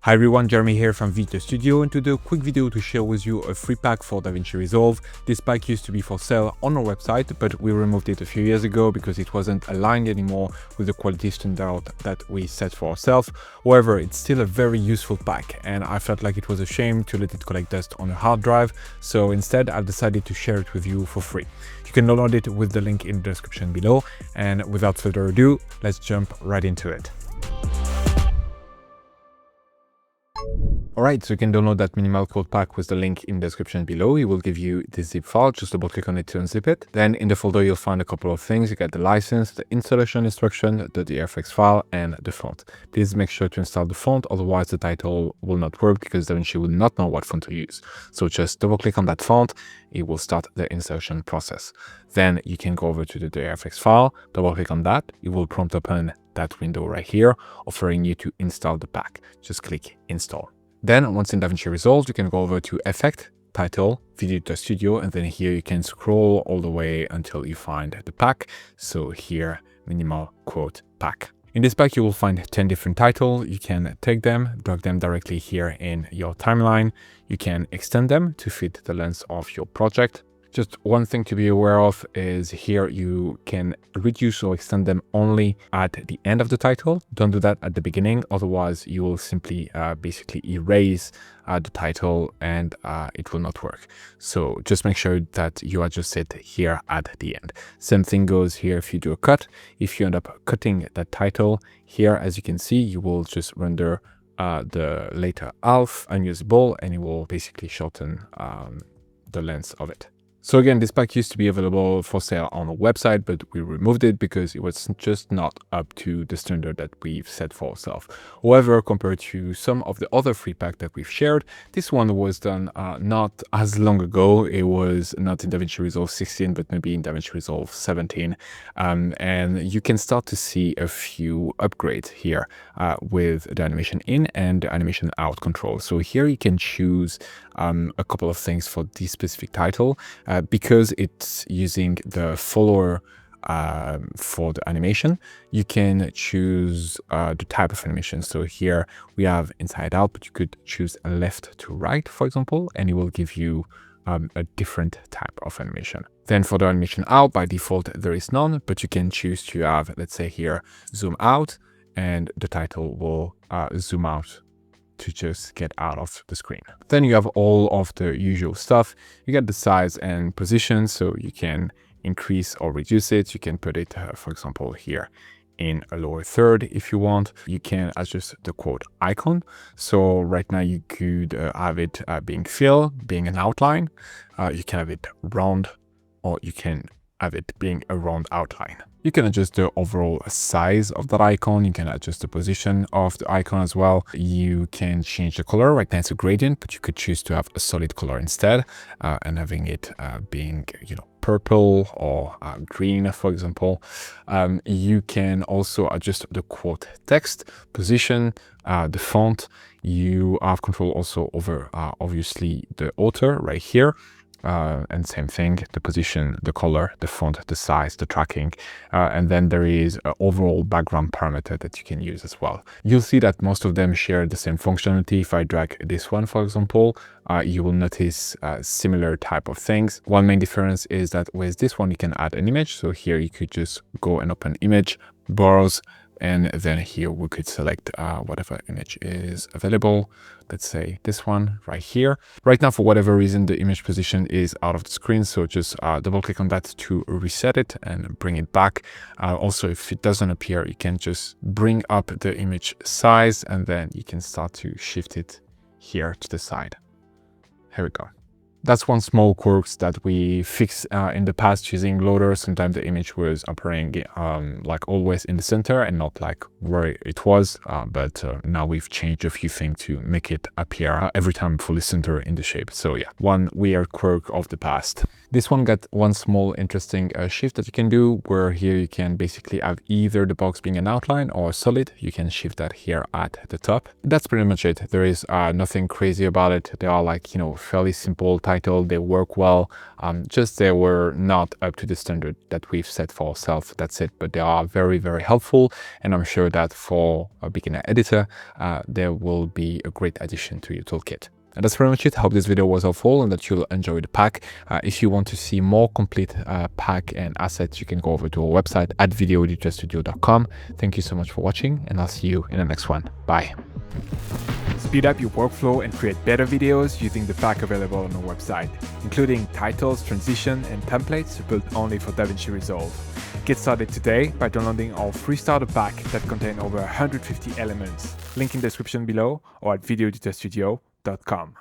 Hi everyone, Jeremy here from Davinci Studio, and today a quick video to share with you a free pack for Davinci Resolve. This pack used to be for sale on our website, but we removed it a few years ago because it wasn't aligned anymore with the quality standard that we set for ourselves. However, it's still a very useful pack, and I felt like it was a shame to let it collect dust on a hard drive, so instead I've decided to share it with you for free. You can download it with the link in the description below, and without further ado, let's jump right into it. Alright, so you can download that minimal code pack with the link in the description below. It will give you the zip file, just double click on it to unzip it. Then in the folder you'll find a couple of things. You get the license, the installation instruction, the DFX file, and the font. Please make sure to install the font, otherwise the title will not work because Davinci will not know what font to use. So just double click on that font, it will start the insertion process. Then you can go over to the DFX file, double click on that, it will prompt open that window right here, offering you to install the pack. Just click install. Then once in Davinci Resolve, you can go over to Effect, Title, Video Studio, and then here you can scroll all the way until you find the pack. So here, minimal quote pack. In this pack, you will find 10 different titles. You can take them, drag them directly here in your timeline. You can extend them to fit the length of your project. Just one thing to be aware of is here you can reduce or extend them only at the end of the title. Don't do that at the beginning, otherwise you will simply basically erase the title and it will not work. So just make sure that you adjust it here at the end. Same thing goes here if you do a cut. If you end up cutting that title here, as you can see, you will just render the later half unusable and it will basically shorten the length of it. So again, this pack used to be available for sale on the website, but we removed it because it was just not up to the standard that we've set for ourselves. However, compared to some of the other free pack that we've shared, this one was done not as long ago. It was not in Davinci Resolve 16, but maybe in Davinci Resolve 17. And you can start to see a few upgrades here with the animation in and the animation out control. So here you can choose a couple of things for this specific title. Because it's using the follower for the animation, you can choose the type of animation. So here we have inside out, but you could choose left to right, for example, and it will give you a different type of animation. Then for the animation out, by default, there is none, but you can choose to have, let's say here, zoom out, and the title will zoom out to just get out of the screen. Then you have all of the usual stuff. You get the size and position, so you can increase or reduce it. You can put it, for example, here in a lower third if you want. You can adjust the quote icon. So right now you could have it being fill, being an outline. You can have it round, or you can have it being a round outline. You can adjust the overall size of that icon. You can adjust the position of the icon as well. You can change the color. Right now it's a gradient, but you could choose to have a solid color instead, and having it being, purple or green, for example. You can also adjust the quote text, position, the font. You have control also over, obviously, the author right here. And same thing, the position, the color, the font, the size, the tracking, and then there is an overall background parameter that you can use as well. You'll see that most of them share the same functionality. If I drag this one, for example, you will notice similar type of things. One main difference is that with this one, you can add an image. So here you could just go and open image, browse, and then here we could select whatever image is available. Let's say this one right here. Right now, for whatever reason, the image position is out of the screen. So just double click on that to reset it and bring it back. Also, if it doesn't appear, you can just bring up the image size and then you can start to shift it here to the side. Here we go. That's one small quirk that we fixed in the past using loader. Sometimes the image was appearing like always in the center and not like where it was. But now we've changed a few things to make it appear every time fully center in the shape. So yeah, one weird quirk of the past. This one got one small interesting shift that you can do, where here you can basically have either the box being an outline or solid. You can shift that here at the top. That's pretty much it. There is nothing crazy about it. They are like, fairly simple title. They work well. Just they were not up to the standard that we've set for ourselves. That's it. But they are very, very helpful. And I'm sure that for a beginner editor, there will be a great addition to your toolkit. And that's pretty much it. I hope this video was helpful and that you'll enjoy the pack. If you want to see more complete pack and assets, you can go over to our website at videoeditorstudio.com. Thank you so much for watching, and I'll see you in the next one. Bye. Speed up your workflow and create better videos using the pack available on our website, including titles, transition, and templates built only for Davinci Resolve. Get started today by downloading our free starter pack that contains over 150 elements. Link in the description below or at videoeditorstudio.com.